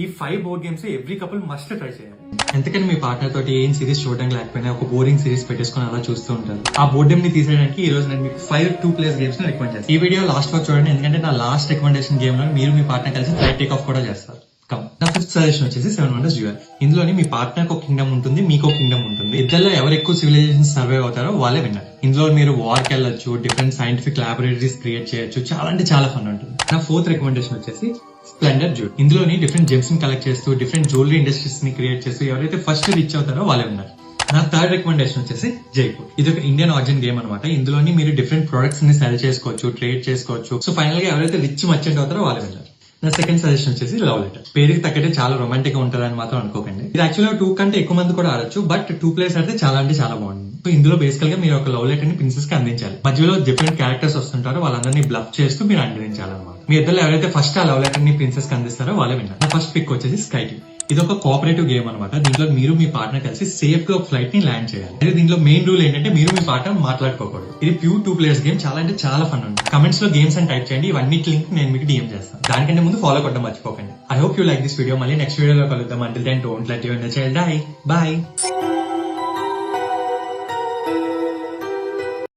ఈ 5 board games every couple must try చేయాలి. ఎందుకని మీ పార్ట్నర్ తోటి ఏం సిరీస్ చూడడానికి లేకపోయినా ఒక బోరింగ్ సిరీస్ పెట్టేసుకుని అలా చూస్తూ ఉంటారు. ఆ బోర్డ్ గేమ్ ని తీసేయడానికి ఈ రోజు నేను మీకు 5 2-player గేమ్స్ ని రికమెండ్ చేస్తాను. ఈ వీడియో లాస్ట్ వరకు చూడండి, ఎందుకంటే నా లాస్ట్ రికమెండేషన్ గేమ్ లో మీరు మీ పార్ట్నర్ కలిసి ఫ్లైట్ టేక్ ఆఫ్ కూడా చేస్తారు. నా ఫిఫ్త్ సజెషన్ వచ్చేసి 7 Wonders Duel. ఇందులోని మీ పార్ట్నర్ ఒక కింగ్డమ్ ఉంటుంది, మీకు ఒక కింగ్డమ్ ఉంటుంది. ఇద్దరులో ఎవరు ఎక్కువ సివిలైజేషన్ సర్వే అవుతారో వాళ్ళే విన్నర్. ఇందులో మీరు వార్ కి వెళ్ళొచ్చు, డిఫరెంట్ సైంటిఫిక్ లాబొరేటరీస్ క్రియేట్ చేయొచ్చు, చాలా అంటే చాలా ఫన్ ఉంటుంది. నా ఫోర్త్ రికమెండేషన్ వచ్చేసి స్ప్లెండర్ జ్యూవెల్. ఇందులోని డిఫరెంట్ జెమ్స్ ని కలెక్ట్ చేస్తూ, డిఫరెంట్ జ్యువెలరీ ఇండస్ట్రీస్ ని క్రియేట్ చేస్తూ ఎవరైతే ఫస్ట్ రీచ్ అవుతారో వాళ్ళే ఉన్నారు. నా థర్డ్ రికమెండేషన్ వచ్చేసి జైపూర్. ఇది ఒక ఇండియన్ ఆర్జిన్ గేమ్ అనమాట. ఇందులోని మీరు డిఫరెంట్ ప్రొడక్ట్స్ ని సెల్ చేసుకోవచ్చు, ట్రేడ్ చేసుకోవచ్చు. సో ఫైనల్ గా ఎవరైతే రిచ్ మర్చెంట్ అవుతారో వాళ్ళే విన్నారు. నా సెకండ్ సజెషన్ వచ్చేసి లవ్ లెటర్. పేరుకి తగ్గట్టే చాలా రొమాంటిక్ గా ఉంటుందని మాత్రం అనుకోకండి. ఇది యాక్చువల్గా 2 కంటే ఎక్కువ మంది కూడా ఆడొచ్చు, బట్ 2 players అయితే చాలా అంటే చాలా బాగుంది. సో ఇందులో బేసికల్ గా మీరు ఒక లవ్ లెటర్ ని ప్రిన్సెస్ కి అందించాలి. మధ్యలో డిఫరెంట్ క్యారెక్టర్స్ వస్తుంటారో వాళ్ళందరినీ బ్లఫ్ చేస్తూ మీరు అందించాలన్నమాట. మీ ఇద్దరు ఎవరైతే ఫస్ట్ ఆ లవ్ లెటర్ ని ప్రిన్సెస్ కి అందిస్తారో వాళ్ళే విన్నారు. నా ఫస్ట్ పిక్ వచ్చేసి స్కై టీమ్. ఇది ఒక కోఆపరేటివ్ గేమ్ అనమాట. దీంట్లో మీరు మీ పార్ట్నర్ కలిసి సేఫ్ గా ఫ్లైట్ ని ల్యాండ్ చేయాలి. అయితే దీంట్లో మెయిన్ రూల్ ఏంటంటే మీరు మీ పార్ట్నర్ మాట్లాడుకోకూడదు. ఇది ప్యూర్ 2 players గేమ్. చాలా అంటే చాలా ఫన్ ఉంది. కమెంట్స్ లో గేమ్స్ అని టైప్ చేయండి, ఇవన్నీ లింక్ నేను మీకు డిఎం చేస్తాను. దానికంటే ముందు ఫాలో కొట్టడం మర్చిపోకండి. I hope you like this video. మళ్ళీ నెక్స్ట్ వీడియోలో కలుద్దాం. Until then don't let your child die. By.